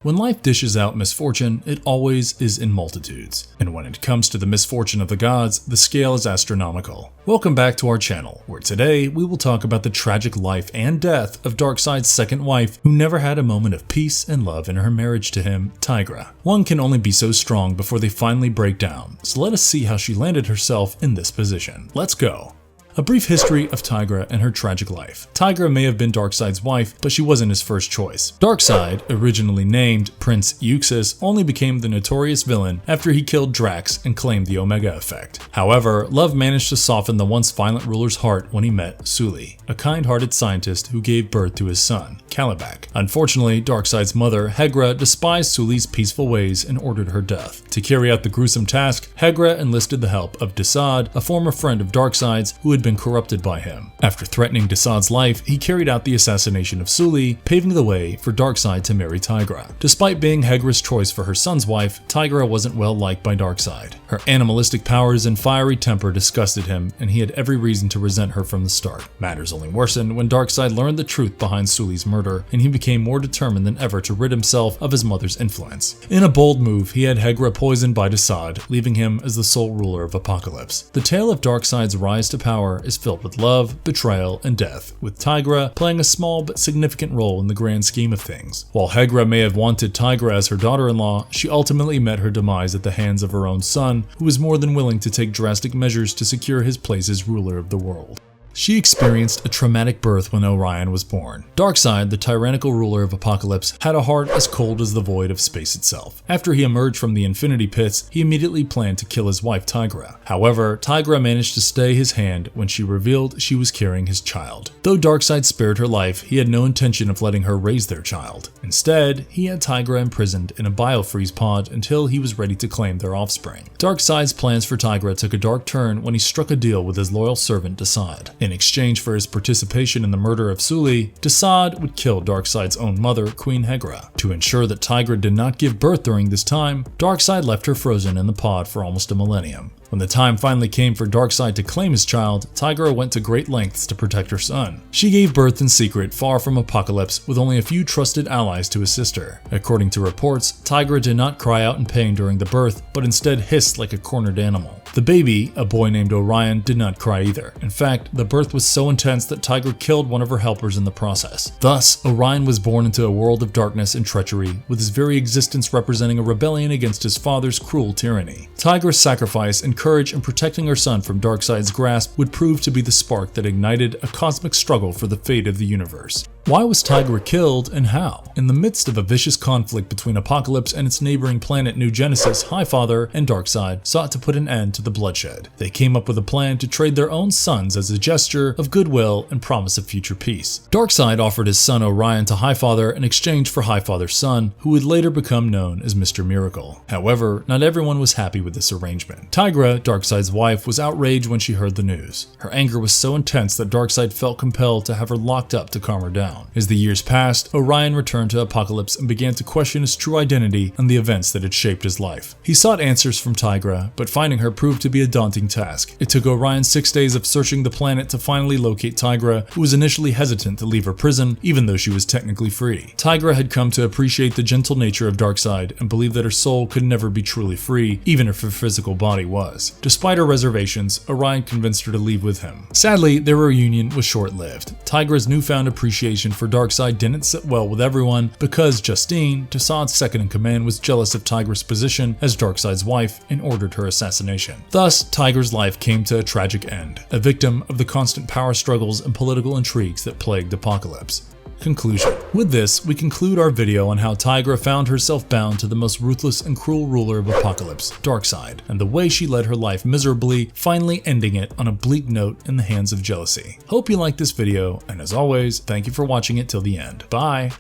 When life dishes out misfortune, it always is in multitudes. And when it comes to the misfortune of the gods, the scale is astronomical. Welcome back to our channel, where today we will talk about the tragic life and death of Darkseid's second wife, who never had a moment of peace and love in her marriage to him, Tigra. One can only be so strong before they finally break down, so let us see how she landed herself in this position. Let's go! A brief history of Tigra and her tragic life. Tigra may have been Darkseid's wife, but she wasn't his first choice. Darkseid, originally named Prince Euxis, only became the notorious villain after he killed Drax and claimed the Omega Effect. However, love managed to soften the once violent ruler's heart when he met Sully, a kind-hearted scientist who gave birth to his son, Kalibak. Unfortunately, Darkseid's mother, Hegra, despised Sully's peaceful ways and ordered her death. To carry out the gruesome task, Hegra enlisted the help of Dishonesty, a former friend of Darkseid's who had been corrupted by him. After threatening Dishonesty's life, he carried out the assassination of Sully, paving the way for Darkseid to marry Tigra. Despite being Hegra's choice for her son's wife, Tigra wasn't well liked by Darkseid. Her animalistic powers and fiery temper disgusted him, and he had every reason to resent her from the start. Matters only worsened when Darkseid learned the truth behind Sully's murder, and he became more determined than ever to rid himself of his mother's influence. In a bold move, he had Hegra poisoned by Darkseid, leaving him as the sole ruler of Apocalypse. The tale of Darkseid's rise to power is filled with love, betrayal, and death, with Tigra playing a small but significant role in the grand scheme of things. While Hegra may have wanted Tigra as her daughter-in-law, she ultimately met her demise at the hands of her own son, who was more than willing to take drastic measures to secure his place as ruler of the world. She experienced a traumatic birth when Orion was born. Darkseid, the tyrannical ruler of Apocalypse, had a heart as cold as the void of space itself. After he emerged from the Infinity Pits, he immediately planned to kill his wife Tigra. However, Tigra managed to stay his hand when she revealed she was carrying his child. Though Darkseid spared her life, he had no intention of letting her raise their child. Instead, he had Tigra imprisoned in a biofreeze pod until he was ready to claim their offspring. Darkseid's plans for Tigra took a dark turn when he struck a deal with his loyal servant Darkseid. In exchange for his participation in the murder of Sully, Darkseid would kill Darkseid's own mother, Queen Hegra. To ensure that Tigra did not give birth during this time, Darkseid left her frozen in the pod for almost a millennium. When the time finally came for Darkseid to claim his child, Tigra went to great lengths to protect her son. She gave birth in secret far from Apocalypse with only a few trusted allies to assist her. According to reports, Tigra did not cry out in pain during the birth, but instead hissed like a cornered animal. The baby, a boy named Orion, did not cry either. In fact, the birth was so intense that Tigra killed one of her helpers in the process. Thus, Orion was born into a world of darkness and treachery, with his very existence representing a rebellion against his father's cruel tyranny. Tigra's sacrifice and courage in protecting her son from Darkseid's grasp would prove to be the spark that ignited a cosmic struggle for the fate of the universe. Why was Tigra killed, and how? In the midst of a vicious conflict between Apocalypse and its neighboring planet New Genesis, Highfather and Darkseid sought to put an end to the bloodshed. They came up with a plan to trade their own sons as a gesture of goodwill and promise of future peace. Darkseid offered his son Orion to Highfather in exchange for Highfather's son, who would later become known as Mr. Miracle. However, not everyone was happy with this arrangement. Tigra, Darkseid's wife, was outraged when she heard the news. Her anger was so intense that Darkseid felt compelled to have her locked up to calm her down. As the years passed, Orion returned to Apocalypse and began to question his true identity and the events that had shaped his life. He sought answers from Tigra, but finding her proved to be a daunting task. It took Orion 6 days of searching the planet to finally locate Tigra, who was initially hesitant to leave her prison, even though she was technically free. Tigra had come to appreciate the gentle nature of Darkseid and believed that her soul could never be truly free, even if her physical body was. Despite her reservations, Orion convinced her to leave with him. Sadly, their reunion was short-lived. Tigra's newfound appreciation for Darkseid didn't sit well with everyone because Justine, Darkseid's second-in-command, was jealous of Tigra's position as Darkseid's wife and ordered her assassination. Thus, Tigra's life came to a tragic end, a victim of the constant power struggles and political intrigues that plagued Apocalypse. Conclusion. With this, we conclude our video on how Tigra found herself bound to the most ruthless and cruel ruler of Apocalypse, Darkseid, and the way she led her life miserably, finally ending it on a bleak note in the hands of jealousy. Hope you liked this video, and as always, thank you for watching it till the end. Bye!